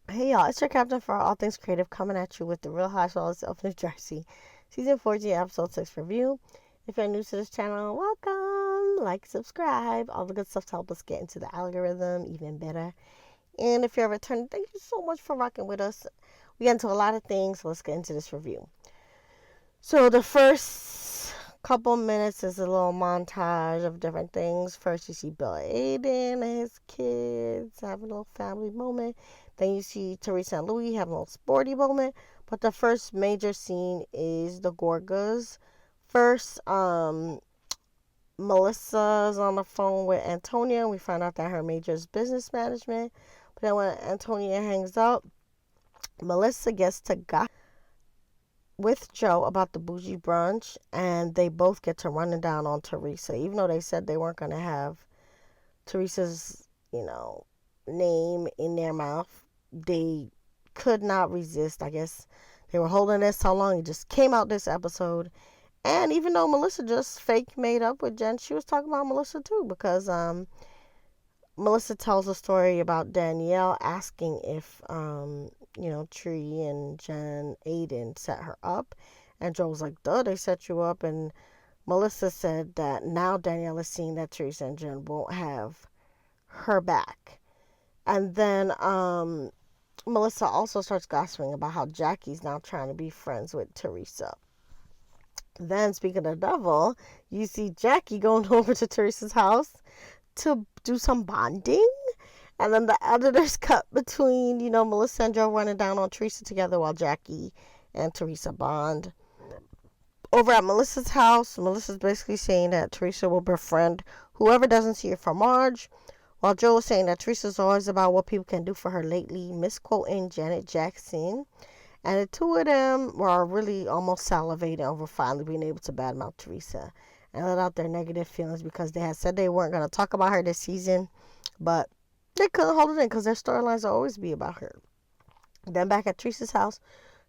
Hey y'all, it's your captain for all things creative coming at you with the Real Housewives of New Jersey, season 14, episode 6 review. If you're new to this channel, welcome, like, subscribe, all the good stuff to help us get into the algorithm even better. And if you're a return, thank you so much for rocking with us. We get into a lot of things, so let's get into this review. So the first couple minutes is a little montage of different things. First, you see Bill Aiden and his kids having a little family moment. Then you see Teresa and Louis having a little sporty moment. But the first major scene is the Gorgas. First, Melissa's on the phone with Antonia. We find out that her major is business management. But then when Antonia hangs up, Melissa gets to gossip with Joe about the bougie brunch, and they both get to running down on Teresa, even though they said they weren't going to have Teresa's, name in their mouth. They could not resist. I guess they were holding this so long. It just came out this episode. And even though Melissa just fake made up with Jen, she was talking about Melissa too, because Melissa tells a story about Danielle asking if, Tree and Jen Aiden set her up. And Joe was like, duh, they set you up. And Melissa said that now Danielle is seeing that Teresa and Jen won't have her back. And then Melissa also starts gossiping about how Jackie's now trying to be friends with Teresa. Then, speaking of the devil, you see Jackie going over to Teresa's house to do some bonding. And then the editors cut between, Melissa and Joe running down on Teresa together while Jackie and Teresa bond. Over at Melissa's house, Melissa's basically saying that Teresa will befriend whoever doesn't see her from Marge, while Joe is saying that Teresa's always about what people can do for her lately, misquoting Janet Jackson. And the two of them were really almost salivating over finally being able to badmouth Teresa and let out their negative feelings because they had said they weren't going to talk about her this season, but they couldn't hold it in because their storylines will always be about her. Then back at Teresa's house,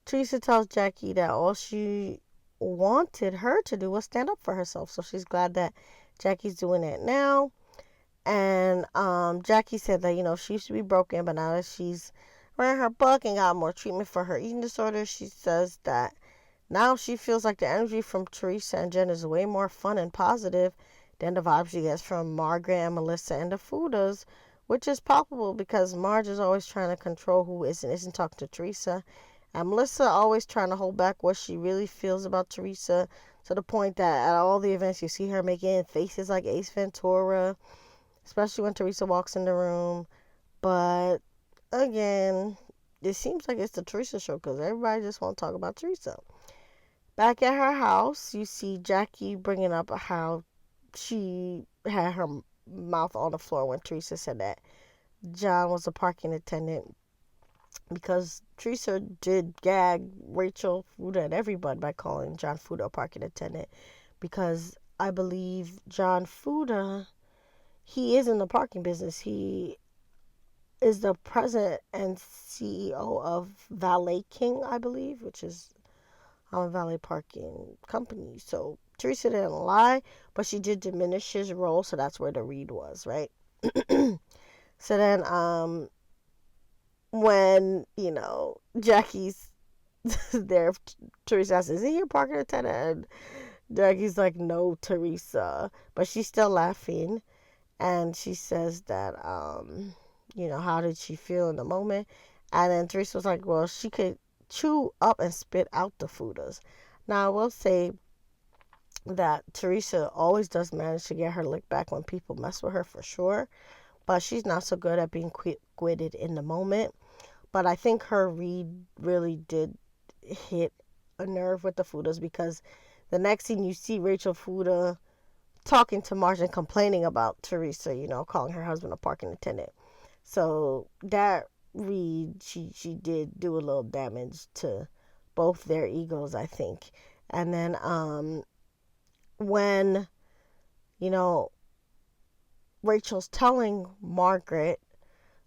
Teresa tells Jackie that all she wanted her to do was stand up for herself. So she's glad that Jackie's doing it now. And Jackie said that, she used to be broken, but now that she's read her book and got more treatment for her eating disorder, she says that now she feels like the energy from Teresa and Jen is way more fun and positive than the vibe she gets from Margaret and Melissa and the Fudas, which is palpable because Marge is always trying to control who is and isn't talking to Teresa. And Melissa always trying to hold back what she really feels about Teresa to the point that at all the events you see her making faces like Ace Ventura, especially when Teresa walks in the room. But again, it seems like it's the Teresa show because everybody just want to talk about Teresa. Back at her house, you see Jackie bringing up how she had her mouth on the floor when Teresa said that John was a parking attendant because Teresa did gag Rachel, Fuda, and everybody by calling John Fuda a parking attendant because I believe John Fuda, he is in the parking business. He is the president and CEO of Valet King, I believe, which is a valet parking company. So Teresa didn't lie, but she did diminish his role, so that's where the read was, right? So then, when Jackie's there, Teresa says, "Is he your parking attendant?" And Jackie's like, "No, Teresa," but she's still laughing, and she says that, how did she feel in the moment? And then Teresa was like, "Well, she could chew up and spit out the Fudas." Now, I will say that Teresa always does manage to get her lick back when people mess with her for sure, but she's not so good at being quick-witted in the moment. But I think her read really did hit a nerve with the Fudas because the next scene you see Rachel Fuda talking to Marge and complaining about Teresa, calling her husband a parking attendant. So that read, she did do a little damage to both their egos, I think. And then when you know Rachel's telling Margaret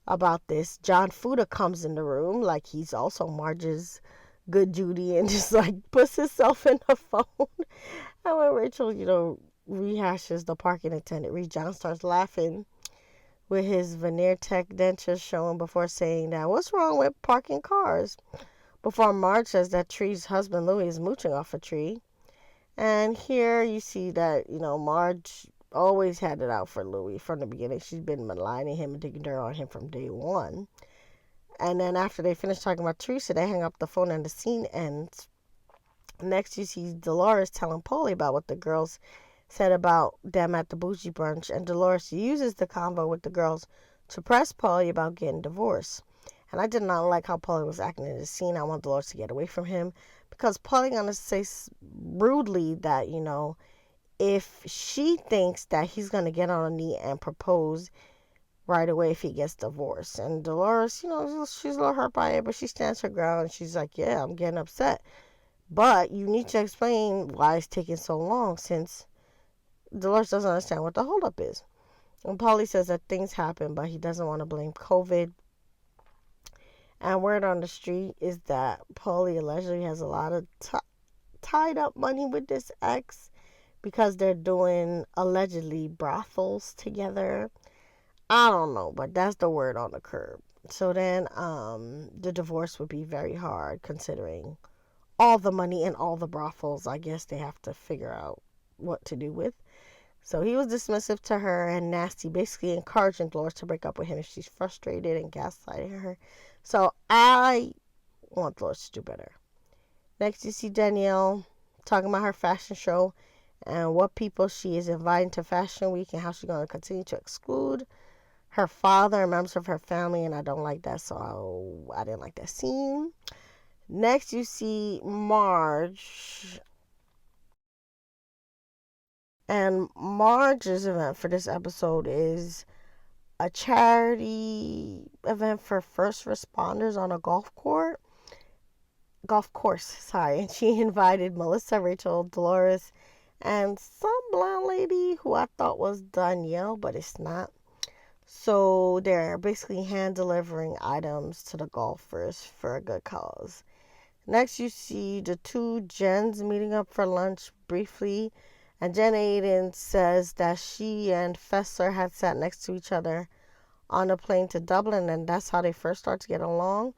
about this, John Fuda comes in the room like he's also Marge's good Judy and just like puts himself in the phone. And when Rachel, rehashes the parking attendant, John starts laughing with his veneer tech dentures showing before saying that what's wrong with parking cars? Before Marge says that Tree's husband Louis is mooching off a Tree. And here you see that, Marge always had it out for Louis from the beginning. She's been maligning him and digging dirt on him from day one. And then after they finish talking about Teresa, they hang up the phone and the scene ends. Next, you see Dolores telling Paulie about what the girls said about them at the bougie brunch. And Dolores uses the convo with the girls to press Paulie about getting divorced. And I did not like how Paulie was acting in the scene. I want Dolores to get away from him because Paulie gonna say rudely that, if she thinks that he's gonna get on a knee and propose right away if he gets divorced. And Dolores, she's a little hurt by it, but she stands her ground and she's like, yeah, I'm getting upset. But you need to explain why it's taking so long, since Dolores doesn't understand what the holdup is. And Paulie says that things happen, but he doesn't want to blame COVID. And word on the street is that Paulie allegedly has a lot of tied up money with this ex because they're doing allegedly brothels together. I don't know, but that's the word on the curb. So then the divorce would be very hard considering all the money and all the brothels. I guess they have to figure out what to do with. So he was dismissive to her and nasty, basically encouraging Dolores to break up with him if she's frustrated and gaslighting her. So I want Dolores to do better. Next, you see Danielle talking about her fashion show and what people she is inviting to Fashion Week and how she's going to continue to exclude her father and members of her family. And I don't like that, so I didn't like that scene. Next, you see Marge. And Marge's event for this episode is a charity event for first responders on a golf course, and she invited Melissa, Rachel, Dolores, and some blonde lady who I thought was Danielle, but it's not. So they're basically hand delivering items to the golfers for a good cause. Next, you see the two Jens meeting up for lunch briefly, and Jen Aiden says that she and Fessler had sat next to each other on a plane to Dublin, and that's how they first start to get along.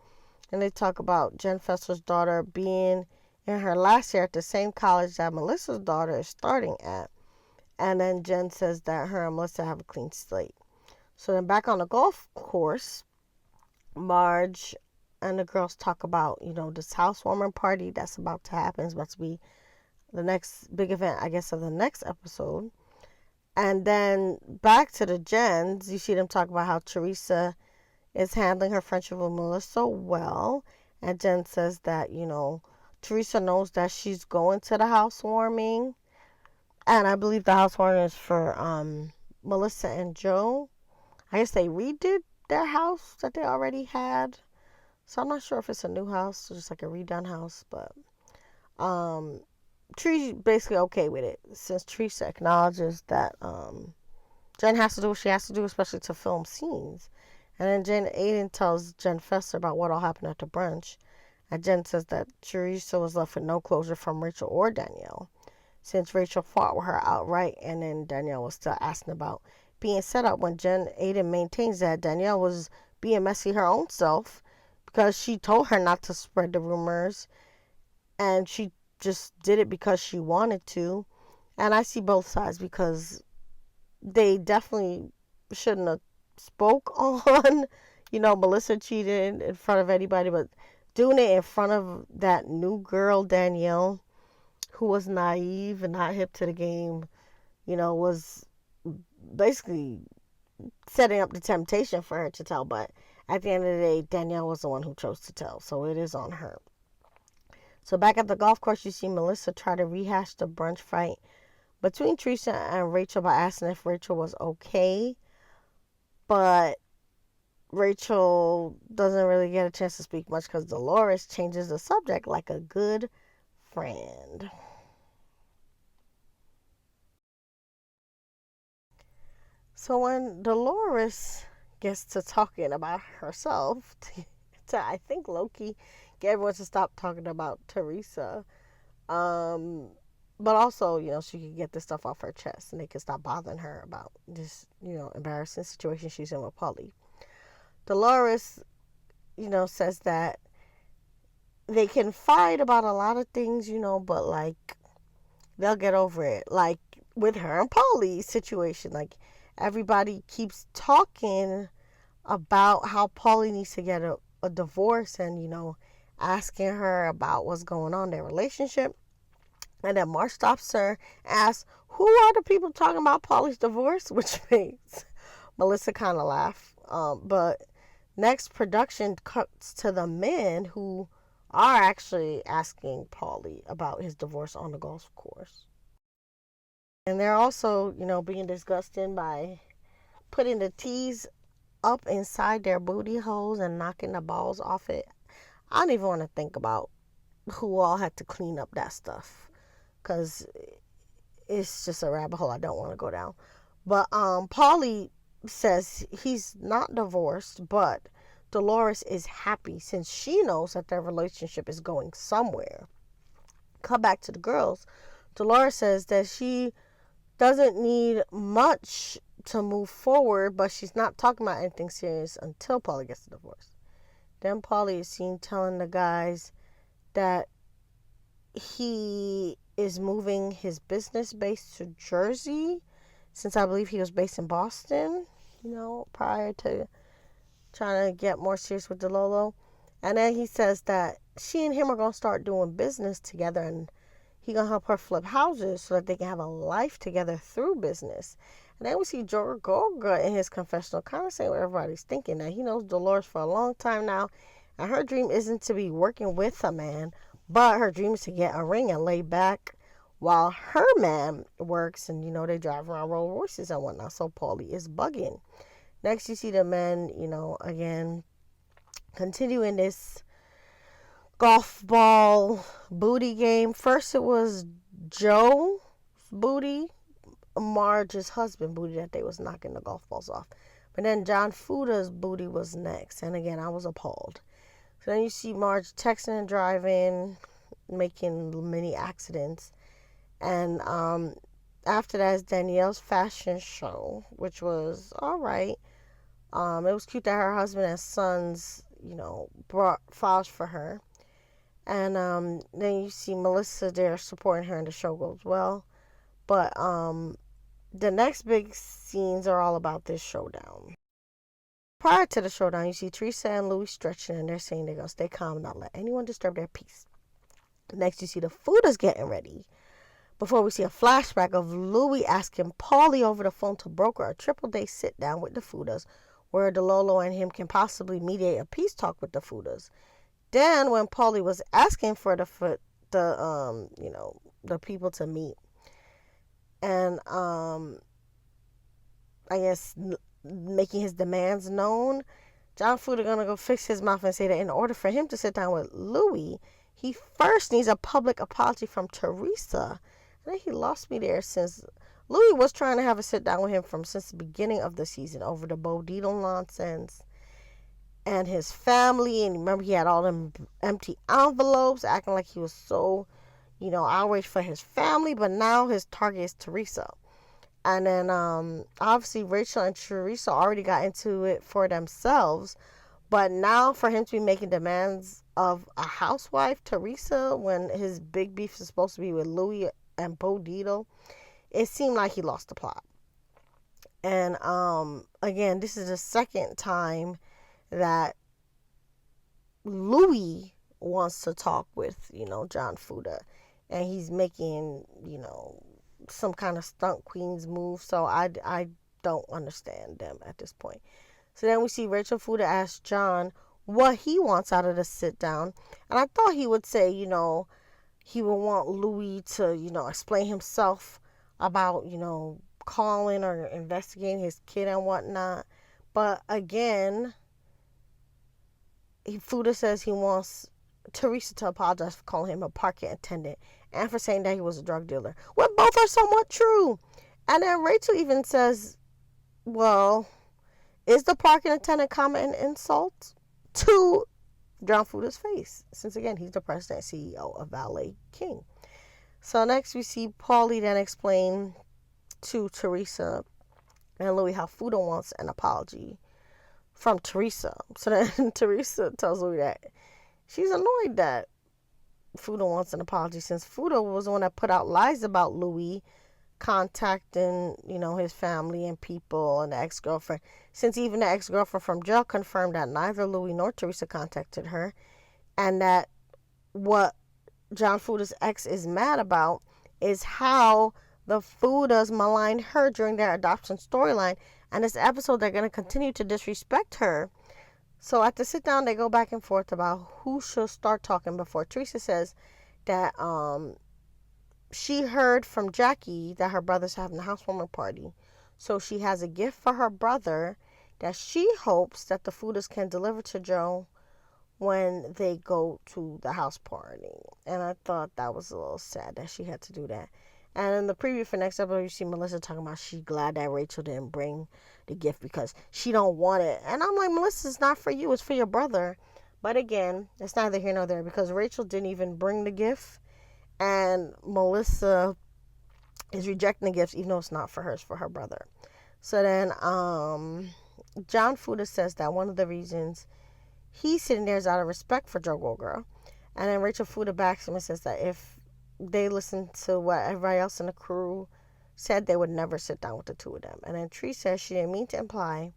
And they talk about Jen Fessler's daughter being in her last year at the same college that Melissa's daughter is starting at. And then Jen says that her and Melissa have a clean slate. So then back on the golf course, Marge and the girls talk about, this housewarming party that's about to happen. It's about to be the next big event, I guess, of the next episode. And then back to the Jens, you see them talk about how Teresa is handling her friendship with Melissa well. And Jen says that, Teresa knows that she's going to the housewarming. And I believe the housewarming is for Melissa and Joe. I guess they redid their house that they already had. So I'm not sure if it's a new house or just like a redone house. But Tree's basically okay with it, since Teresa acknowledges that Jen has to do what she has to do, especially to film scenes. And then Jen Aiden tells Jen Fessler about what all happened at the brunch. And Jen says that Teresa was left with no closure from Rachel or Danielle, since Rachel fought with her outright, and then Danielle was still asking about being set up, when Jen Aiden maintains that Danielle was being messy her own self because she told her not to spread the rumors, and she just did it because she wanted to. And I see both sides, because they definitely shouldn't have spoke on, Melissa cheated in front of anybody, but doing it in front of that new girl, Danielle, who was naive and not hip to the game, was basically setting up the temptation for her to tell. But at the end of the day, Danielle was the one who chose to tell, so it is on her. So back at the golf course, you see Melissa try to rehash the brunch fight between Teresa and Rachel by asking if Rachel was okay. But Rachel doesn't really get a chance to speak much because Dolores changes the subject like a good friend. So when Dolores gets to talking about herself, to I think Loki get everyone to stop talking about Teresa, but also, she could get this stuff off her chest and they could stop bothering her about this, embarrassing situation she's in with Paulie. Dolores, says that they can fight about a lot of things, but like they'll get over it. Like with her and Paulie's situation, like everybody keeps talking about how Paulie needs to get a divorce and, asking her about what's going on in their relationship. And then Mark stops her, asks, who are the people talking about Paulie's divorce? Which makes Melissa kind of laugh. But next, production cuts to the men who are actually asking Paulie about his divorce on the golf course. And they're also, being disgusted by putting the tees up inside their booty holes and knocking the balls off it. I don't even want to think about who all had to clean up that stuff, because it's just a rabbit hole I don't want to go down. But Paulie says he's not divorced, but Dolores is happy since she knows that their relationship is going somewhere. Come back to the girls. Dolores says that she doesn't need much to move forward, but she's not talking about anything serious until Paulie gets a divorce. Then Paulie is seen telling the guys that he is moving his business base to Jersey, since I believe he was based in Boston, prior to trying to get more serious with DeLolo. And then he says that she and him are going to start doing business together, and he going to help her flip houses so that they can have a life together through business. And then we see Joe Gorga in his confessional kind of saying what everybody's thinking, that he knows Dolores for a long time now, and her dream isn't to be working with a man, but her dream is to get a ring and lay back while her man works, and they drive around Rolls Royces and whatnot. So Paulie is bugging. Next, you see the men, again, continuing this golf ball booty game. First, it was Joe's booty, Marge's husband booty, that they was knocking the golf balls off. But then John Fudas' booty was next, and again, I was appalled. So then you see Marge texting and driving, making many accidents. And after that is Danielle's fashion show, which was all right. It was cute that her husband and sons, brought flowers for her. And then you see Melissa there supporting her, and the show goes well. But the next big scenes are all about this showdown. Prior to the showdown, you see Teresa and Louis stretching, and they're saying they're going to stay calm and not let anyone disturb their peace. Next, you see the Fudas getting ready, before we see a flashback of Louis asking Paulie over the phone to broker a triple-day sit-down with the Fudas, where DeLolo and him can possibly mediate a peace talk with the Fudas. Then, when Paulie was asking for the people to meet, and I guess making his demands known, John Fuda gonna go fix his mouth and say that in order for him to sit down with Louis, he first needs a public apology from Teresa. And then he lost me there, since Louis was trying to have a sit down with him since the beginning of the season over the Bo Dietl nonsense and his family. And remember, he had all them empty envelopes, acting like he was so, outraged for his family. But now his target is Teresa. And then obviously Rachel and Teresa already got into it for themselves. But now for him to be making demands of a housewife, Teresa, when his big beef is supposed to be with Louis and Bo Dietl, it seemed like he lost the plot. And again, this is the second time that Louis wants to talk with, John Fuda. And he's making, some kind of stunt queens move. So I don't understand them at this point. So then we see Rachel Fuda ask John what he wants out of the sit down. And I thought he would say, he would want Louis to, explain himself about, calling or investigating his kid and whatnot. But again, Fuda says he wants Teresa to apologize for calling him a parking attendant and for saying that he was a drug dealer, when both are somewhat true. And then Rachel even says, well, is the parking attendant comment an insult to John Fuda's face? Since again, he's the president and CEO of Valet King. So next we see Paulie then explain to Teresa and Louis how Fuda wants an apology from Teresa. So then Teresa tells Louis that she's annoyed that Fuda wants an apology since Fuda was the one that put out lies about Louis contacting, his family and people and the ex-girlfriend. Since even the ex-girlfriend from jail confirmed that neither Louis nor Teresa contacted her, and that what John Fuda's ex is mad about is how the Fudas maligned her during their adoption storyline. And this episode, they're going to continue to disrespect her. So at the sit down, they go back and forth about who should start talking before. Teresa says that she heard from Jackie that her brother's having a housewarming party. So she has a gift for her brother that she hopes that the Fudas can deliver to Joe when they go to the house party. And I thought that was a little sad that she had to do that. And in the preview for next episode, you see Melissa talking about she glad that Rachel didn't bring the gift because she don't want it. And I'm like, Melissa, it's not for you, it's for your brother. But again, it's neither here nor there because Rachel didn't even bring the gift. And Melissa is rejecting the gifts even though it's not for her, it's for her brother. So then John Fuda says that one of the reasons he's sitting there is out of respect for Joe Gorga. And then Rachel Fuda backs him and says that if they listened to what everybody else in the crew said, they would never sit down with the two of them. And then Tree says she didn't mean to imply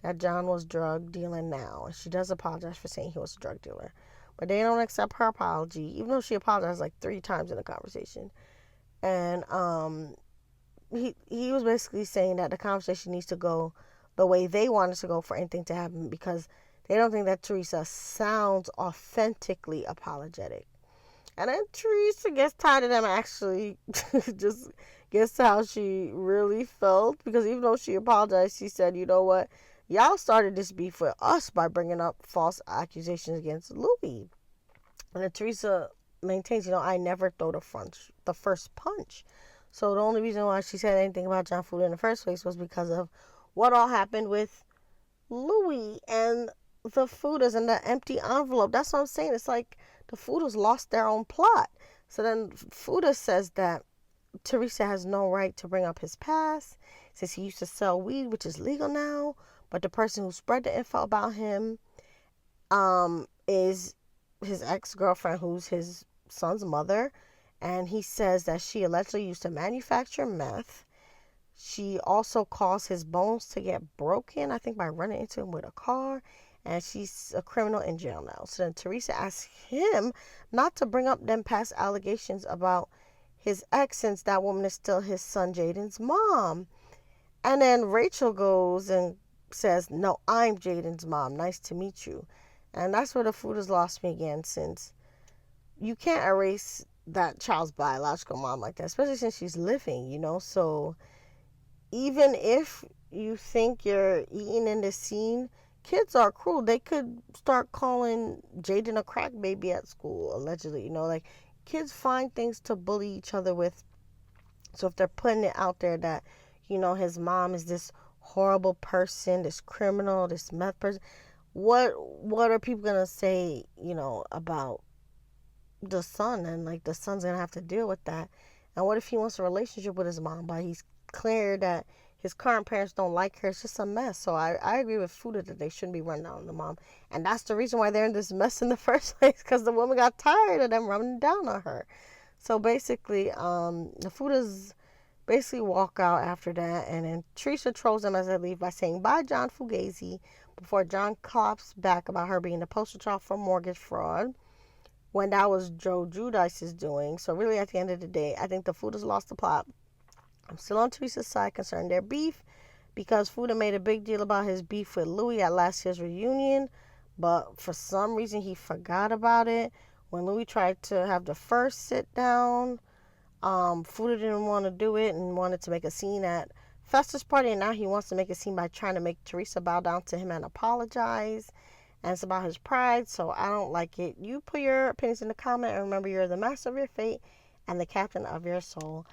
that John was drug dealing now. And she does apologize for saying he was a drug dealer. But they don't accept her apology, even though she apologized like 3 times in the conversation. And he was basically saying that the conversation needs to go the way they want it to go for anything to happen because they don't think that Teresa sounds authentically apologetic. And then Teresa gets tired of them actually just gets to how she really felt. Because even though she apologized, she said, you know what? Y'all started this beef with us by bringing up false accusations against Louis. And then Teresa maintains, I never throw the first punch. So the only reason why she said anything about John Fuda in the first place was because of what all happened with Louis and the Fudas and the empty envelope. That's what I'm saying. It's like the Fudas lost their own plot. So then Fuda says that Teresa has no right to bring up his past since he used to sell weed, which is legal now. But the person who spread the info about him is his ex-girlfriend, who's his son's mother. And he says that she allegedly used to manufacture meth. She also caused his bones to get broken, I think by running into him with a car. And she's a criminal in jail now. So then Teresa asks him not to bring up them past allegations about his ex since that woman is still his son Jaden's mom. And then Rachel goes and says, no, I'm Jaden's mom. Nice to meet you. And that's where the Fudas lost me again, since you can't erase that child's biological mom like that, especially since she's living, So even if you think you're eating in the scene, kids are cruel. They could start calling Jaden a crack baby at school, allegedly. Like kids find things to bully each other with. So if they're putting it out there that, his mom is this horrible person, this criminal, this meth person, what are people gonna say, about the son? And like the son's gonna have to deal with that. And what if he wants a relationship with his mom, but he's clear that his current parents don't like her? It's just a mess. So I agree with Fuda that they shouldn't be running down on the mom. And that's the reason why they're in this mess in the first place, because the woman got tired of them running down on her. So basically, the Fudas basically walk out after that. And then Teresa trolls them as they leave by saying, bye, John Fugazi, before John claps back about her being the poster child for mortgage fraud, when that was Joe Giudice's doing. So really, at the end of the day, I think the Fudas lost the plot. I'm still on Teresa's side concerning their beef, because Fuda made a big deal about his beef with Louis at last year's reunion, but for some reason he forgot about it. When Louis tried to have the first sit down, Fuda didn't want to do it and wanted to make a scene at Fester's party, and now he wants to make a scene by trying to make Teresa bow down to him and apologize. And it's about his pride, so I don't like it. You put your opinions in the comment, and remember, you're the master of your fate and the captain of your soul.